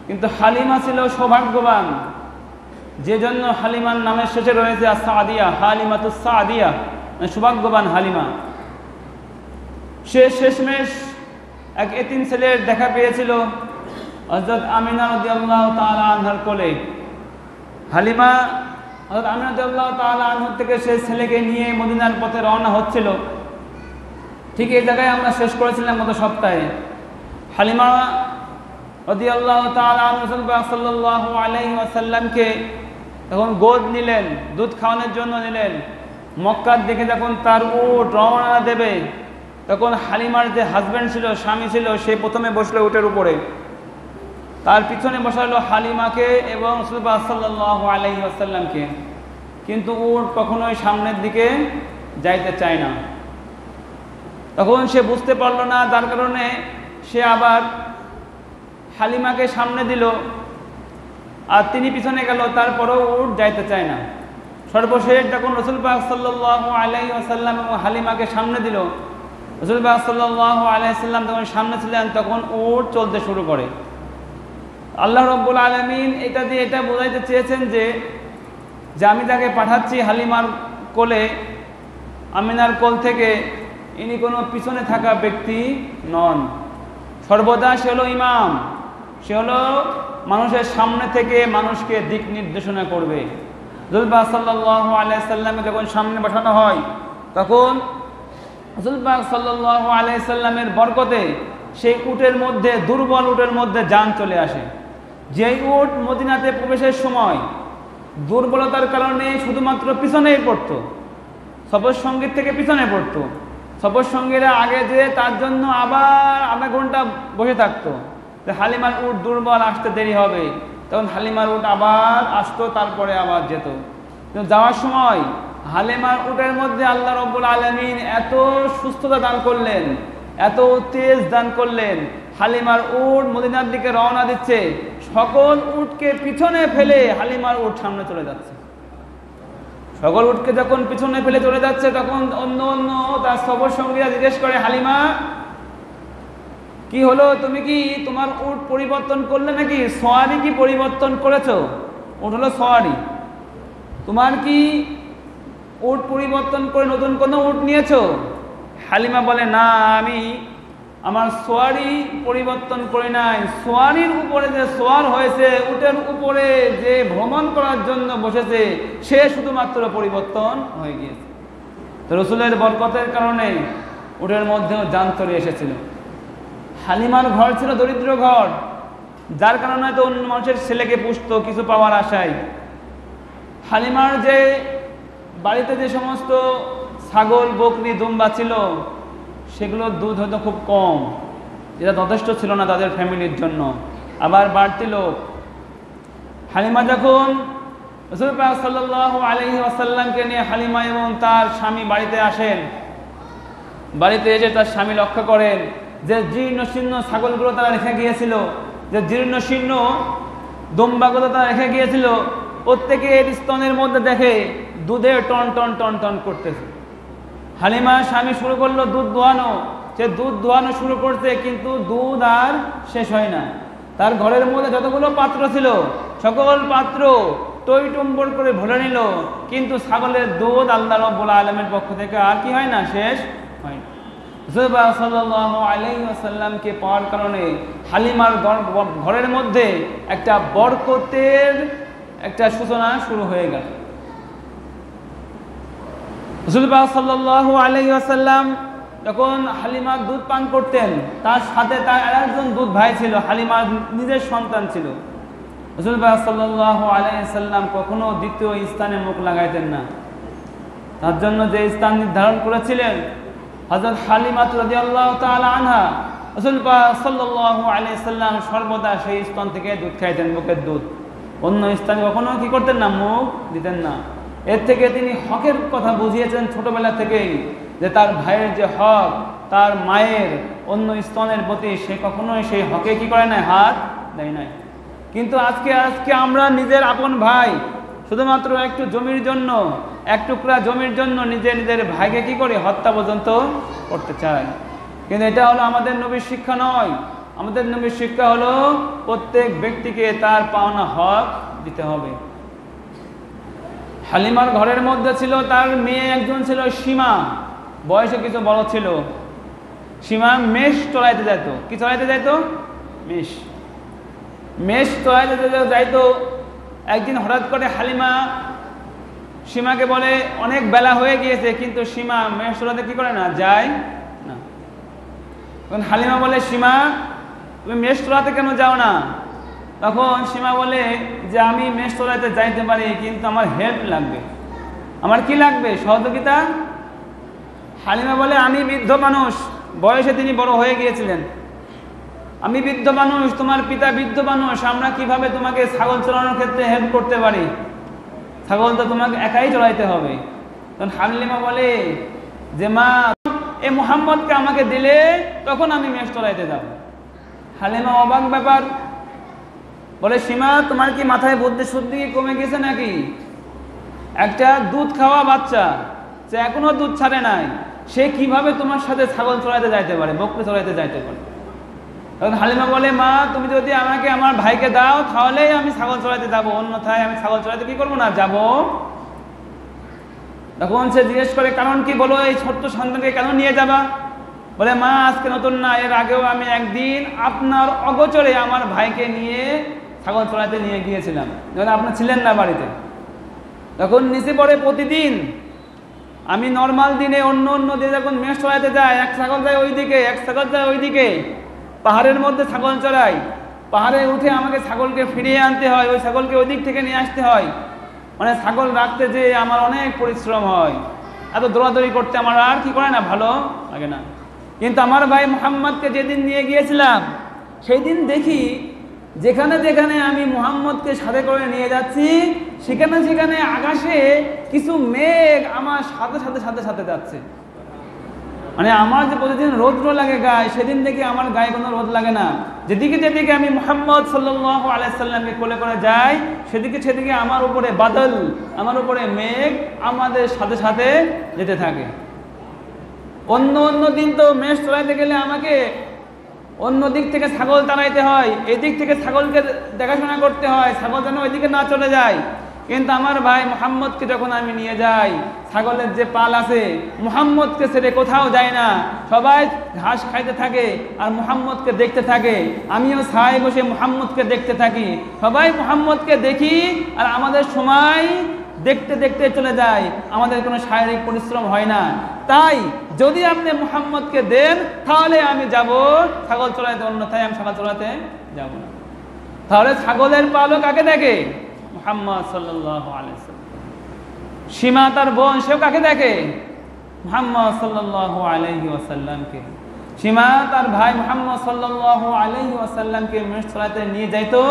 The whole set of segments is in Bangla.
কিন্তু হালিমা ছিল সৌভাগ্যবান, যে জন্য হালিমার নামের শেষে রয়েছে সাদিয়া, হালিমাতুস সাদিয়া, মানে সৌভাগ্যবান হালিমা। সে শেষমেশ এক এতিম ছেলের দেখা পেয়েছিল হযরত আমিনা রাদিয়াল্লাহু তাআলা আনহার কোলে। হালিমা হযরত আমিনা রাদিয়াল্লাহু তাআলা আনহা থেকে সেই ছেলেকে নিয়ে মদিনার পথে রওনা হচ্ছিল। ঠিক এই জায়গায় আমরা শেষ করেছিলাম গত সপ্তাহে। হালিমা রাদিয়াল্লাহু তাআলা আনহা রাসূলুল্লাহ সাল্লাল্লাহু আলাইহি ওয়াসাল্লামকে তখন গোদ নিলেন, দুধ খাওয়ানোর জন্য নিলেন। মক্কার দিকে যখন তার উট রওনা দেবে, তখন হালিমার যে হাজব্যান্ড ছিল, স্বামী ছিল, সে প্রথমে বসলো উটের উপরে, তার পিছনে বসালো হালিমাকে এবং রাসূলুল্লাহ সাল্লাল্লাহু আলাইহি ওয়াসাল্লামকে। কিন্তু উট কখনোই সামনের দিকে যাইতে চায় না। তখন সে বুঝতে পারল না, যার কারণে সে আবার হালিমাকে সামনে দিল আর তিনি পিছনে গেল, তারপরেও উট যাইতে চায় না। সর্বশেষ যখন রাসূলুল্লাহ সাল্লাল্লাহু আলাইহি ওয়াসাল্লাম এবং হালিমাকে সামনে দিল, রাসূলুল্লাহ সাল্লাল্লাহু আলাইহি ওয়াসাল্লাম যখন সামনে ছিলেন, তখন উট চলতে শুরু করে। আল্লাহ রাব্বুল আলামিন এটা দিয়ে এটা বোঝাইতে চেয়েছেন যে আমি তাকে পাঠাচ্ছি হালিমার কোলে, আমিনার কোল থেকে, ইনি কোনো পিছনে থাকা ব্যক্তি নন। সর্বদা সে হলো ইমাম, সে হলো মানুষের সামনে থেকে মানুষকে দিক নির্দেশনা করবে। রাসূলুল্লাহ সাল্লাল্লাহু আলাইহি সাল্লামকে যখন সামনে বসানো হয়, তখন রাসূলুল্লাহ সাল্লাল্লাহু আলাইহি সাল্লামের বরকতে সেই উটের মধ্যে, দুর্বল উটের মধ্যে জান চলে আসে। যেই উট মদিনাতে প্রবেশের সময় দুর্বলতার কারণে শুধুমাত্র পিছনেই পড়তো, সফর সঙ্গীর থেকে পিছনে পড়তো, সফর সঙ্গীরা আগে যেয়ে তার জন্য আবার আধা ঘন্টা বসে থাকতো। হালিমার উট দুর্বল, আসতে দেরি হবে, তখন হালিমার উট আবার আসতো, তারপরে আবার যেত। কিন্তু যাওয়ার সময় হালিমার উটের মধ্যে আল্লাহ রাব্বুল আলামিন এত সুস্থতা দান করলেন, এত তেজ দান করলেন। হালিমার উট মদিনার দিকে রওনা দিচ্ছে, সকল উটকে পিছনে ফেলে হালিমার উট সামনে চলে যাচ্ছে। সকল উটকে যখন পিছনে ফেলে চলে যাচ্ছে, তখন অন্য অন্য তার সফর সঙ্গীরা জিজ্ঞেস করে, হালিমা কি হলো, তুমি কি তোমার উট পরিবর্তন করলে নাকি? সোয়ারি কি পরিবর্তন করেছো? উট হলো সোয়ারি, তোমার কি উট পরিবর্তন করে নতুন কোনো উট নিয়েছো? হালিমা বলে, না, আমি আমার সোয়ারি পরিবর্তন করি নাই। সোয়ারির উপরে যে সোয়ার হয়েছে, উটের উপরে যে ভ্রমণ করার জন্য বসেছে, সে শুধুমাত্র পরিবর্তন হয়ে গিয়েছে। তো রাসূলের বরকতের কারণে উটের মধ্যেও জান চলে এসেছিল। হালিমার ঘর ছিল দরিদ্র ঘর, যার কারণে তো অন্য মানুষের ছেলেকে পুষতো কিছু পাওয়ার আশায়। হালিমার যে বাড়িতে যে সমস্ত ছাগল, বকরি, দুম্বা ছিল, সেগুলোর দুধ হয়তো খুব কম, যেটা যথেষ্ট ছিল না তাদের ফ্যামিলির জন্য। আবার বাড়তি লোক। হালিমা যখন রাসূলুল্লাহ সাল্লাল্লাহু আলাইহি ওয়াসাল্লামকে নিয়ে হালিমা এবং তার স্বামী বাড়িতে আসেন, বাড়িতে এসে তার স্বামী লক্ষ্য করেন যে জীর্ণ শীর্ণ ছাগলগুলো তারা রেখে গিয়েছিল, যে জীর্ণ শীর্ণ দুম্বাগুলো তারা রেখে গিয়েছিল, প্রত্যেকে এর স্তনের মধ্যে দেখে দুধে টন টন টন টন করতেছে। হালিমার স্বামী শুরু করলো দুধ দোয়ানো। সে দুধ দোয়ানো শুরু করছে, কিন্তু দুধ আর শেষ হয় না। তার ঘরের মধ্যে যতগুলো পাত্র ছিল, সকল পাত্র টইটুম্বর করে ভরে নিল, কিন্তু ছাগলের দুধ আল্লাহ রাব্বুল আলামিনের পক্ষ থেকে আর কি হয় না, শেষ হয় না। রাসূলুল্লাহ সাল্লাল্লাহু আলাইহি ওয়াসাল্লামকে পাওয়ার কারণে হালিমার ঘরের মধ্যে একটা বরকতের একটা সূচনা শুরু হয়ে গেল। রাসূলুল্লাহ সাল্লাল্লাহু আলাইহি ওয়াসাল্লাম যখন হালিমার দুধ পান করতেন, তার সাথে তার আরেকজন দুধ ভাই ছিল, হালিমার নিজের সন্তান ছিল। রাসূলুল্লাহ সাল্লাল্লাহু আলাইহি ওয়াসাল্লাম কখনো দ্বিতীয় স্থানে মুখ লাগাইতেন না। তার জন্য যে স্থান নির্ধারণ করেছিলেন হযরত হালিমা রাদিয়াল্লাহু তাআলা আনহা, রাসূলুল্লাহ সাল্লাল্লাহু আলাইহি ওয়াসাল্লাম সর্বদা সেই স্থান থেকে দুধ খাইতেন, মুখের দুধ। অন্য স্থানে কখনো কি করতেন না, মুখ দিতেন না। এর থেকে তিনি হকের কথা বুঝিয়েছেন ছোটবেলা থেকেই, যে তার ভাইয়ের যে হক, তার মায়ের অন্য স্তনের প্রতি, সে কখনোই সেই হকে কি করে নাই, হাত দেয় নাই। কিন্তু আজকে আমরা নিজের আপন ভাই শুধুমাত্র একটু জমির জন্য, এক টুকরা জমির জন্য নিজের ভাইকে কি করে হত্যা পর্যন্ত করতে চায়। কিন্তু এটা হলো আমাদের নবীর শিক্ষা নয়। আমাদের নবীর শিক্ষা হলো প্রত্যেক ব্যক্তিকে তার পাওনা হক দিতে হবে। হালিমার ঘরের মধ্যে ছিল তার মেয়ে একজন ছিল সীমা, বয়সে কিছু বড় ছিল। সীমা মেষ চড়াইতে যাইত। কি চড়াইতে যাইত? মেষ চড়াইতে যাইতো। একদিন হঠাৎ করে হালিমা সীমাকে বলে, অনেক বেলা হয়ে গিয়েছে, কিন্তু সীমা মেষ চড়াতে কি করে না, যায় না। তখন হালিমা বলে, সীমা তুমি মেষ চড়াতে কেন যাও না? তখন সীমা বলে যে আমি মেষ চড়াইতে যাইতে পারি, কিন্তু আমার হেল্প লাগবে। আমার কি লাগবে? সহযোগিতা। হালিমা বলে, আমি বৃদ্ধ মানুষ, বয়সে তিনি বড় হয়ে গিয়েছিলেন, আমি বৃদ্ধ মানুষ, তোমার পিতা বৃদ্ধ মানুষ, আমরা কিভাবে তোমাকে ছাগল চড়ানোর ক্ষেত্রে হেল্প করতে পারি? ছাগল তো তোমাকে একাই চড়াইতে হবে। তখন হালিমা বলে যে মা, এ মুহাম্মদকে আমাকে দিলে তখন আমি মেষ চড়াইতে যাব। হালিমা অবাক ব্যাপার, বলে সীমা তোমার কি মাথায় বুদ্ধি শুদ্ধি কমে গেছে নাকি? একটা দুধ খাওয়া বাচ্চা, সে এখনো দুধ ছাড়ে নাই, সে কিভাবে তোমার সাথে ছাগল চড়াইতে যাইতে পারে, বকরি চড়াইতে যাইতে পারে? তখন হালিমা বলে, মা তুমি যদি আমাকে আমার ভাইকে দাও তাহলেই আমি ছাগল চড়াইতে যাবো, অন্যথায় আমি ছাগল চড়াইতে কি করবো না, যাবো। তখন সে জিজ্ঞেস করে, কারণ কি বলো, এই ছোট্ট সন্তানকে কেন নিয়ে যাবা? বলে, মা আজকে নতুন না, এর আগেও আমি একদিন আপনার অগোচরে আমার ভাইকে নিয়ে ছাগল চড়াইতে নিয়ে গিয়েছিলাম, যখন আপনি ছিলেন না বাড়িতে। তখন নিচে পড়ে প্রতিদিন আমি নর্মাল দিনে অন্য দিনে যখন মেষ চড়াইতে যাই, এক ছাগল যায় ওইদিকে, এক ছাগল যায় ওইদিকে, পাহাড়ের মধ্যে ছাগল চড়াই, পাহাড়ে উঠে আমাকে ছাগলকে ফিরিয়ে আনতে হয়, ওই ছাগলকে ওই দিক থেকে নিয়ে আসতে হয়, মানে ছাগল রাখতে যে আমার অনেক পরিশ্রম হয়, এত দৌড়াদৌড়ি করতে আমার আর কি করে না, ভালো লাগে না। কিন্তু আমার ভাই মুহাম্মদকে যেদিন নিয়ে গিয়েছিলাম, সেই দিন দেখি যেখানে যেখানে আমি মুহাম্মদকে সাথে করে নিয়ে যাচ্ছি, সেখানে সেখানে আকাশে কিছু মেঘ আমার সাথে সাথে সাথে সাথে যাচ্ছে। মানে আমার যে প্রতিদিন রৌদ্র লাগে গায়ে, সেদিন দেখি আমার গায়ে কোনো রোদ লাগে না। যেদিকে যেদিকে আমি মুহাম্মদ সাল্লাল্লাহু আলাইহি সাল্লামকে কোলে করে যাই, সেদিকে সেদিকে আমার উপরে বাদল, আমার উপরে মেঘ আমাদের সাথে সাথে যেতে থাকে। অন্য দিন তো মেষ চড়াইতে গেলে আমাকে অন্য দিক থেকে ছাগল তাড়াইতে হয়, এদিক থেকে ছাগলকে দেখাশোনা করতে হয়, ছাগল যেন ওইদিকে না চলে যায়। কিন্তু আমার ভাই মুহাম্মদকে যখন আমি নিয়ে যাই, ছাগলের যে পাল আছে, মুহাম্মদকে ছেড়ে কোথাও যায় না, সবাই ঘাস খাইতে থাকে আর মুহাম্মদকে দেখতে থাকে। আমিও ছায় বসে মুহাম্মদকে দেখতে থাকি, সবাই মুহাম্মদকে দেখি, আর আমাদের সময় দেখতে দেখতে চলে যায়, আমাদের কোনো শারীরিক পরিশ্রম হয় না। তাই যদি আপনি মুহাম্মদকে দেন তাহলে আমি যাব ছাগল চড়াইতে, অন্যথায় আমি ছাগল চড়াতে যাব না। তাহলে ছাগলের পালও কাকে দেখে? মুহাম্মদ সাল্লাল্লাহু আলাইহি ওয়াসাল্লাম। সীমা তার বোন, সেও কাকে দেখে? মুহাম্মদ সাল্লাল্লাহু আলাইহি ওয়াসাল্লামকে। সীমা তার ভাই মুহাম্মদ সাল্লাল্লাহু আলাইহি ওয়াসাল্লামকে মেষ চড়াইতে নিয়ে যাইতো,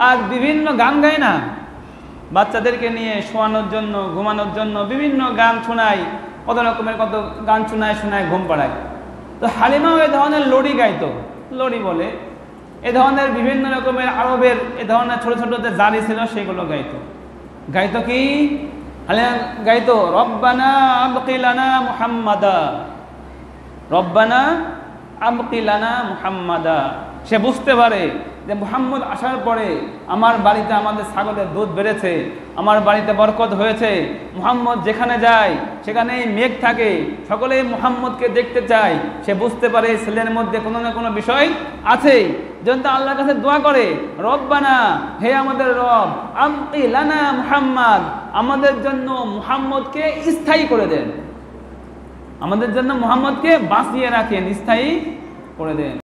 আর বিভিন্ন গান গায় না, বাচ্চাদেরকে নিয়ে শোয়ানোর জন্য, ঘুমানোর জন্য বিভিন্ন গান শোনায়, কত রকমের কত গান শোনায় ঘুম পাড়ায়। তো হালিমাও এ ধরনের লড়ি গাইতো, লড়ি বলে, এ ধরনের বিভিন্ন রকমের আরবের এ ধরনের ছোট ছোট যে জারি ছিল সেগুলো গাইতো কি? হালিমা গাইতো, রব্বানা আবকি লানা মুহাম্মাদা, রব্বানা আবকি লানা মুহাম্মাদা। সে বুঝতে পারে যে মুহাম্মদ আসার পরে আমার বাড়িতে আমাদের ছাগলের দুধ বেড়েছে, আমার বাড়িতে বরকত হয়েছে, মুহাম্মদ যেখানে যায় সেখানেই মেঘ থাকে, সকলেই মুহাম্মদকে দেখতে চায়। সে বুঝতে পারে ছেলের মধ্যে কোনো না কোনো বিষয় আছে, যেন আল্লাহর কাছে দোয়া করে, রব্বানা, হে আমাদের রব, আবকি লানা মুহাম্মাদ, আমাদের জন্য মুহাম্মদকে স্থায়ী করে দেন, আমাদের জন্য মুহাম্মদকে বাঁচিয়ে রাখেন, স্থায়ী করে দেন।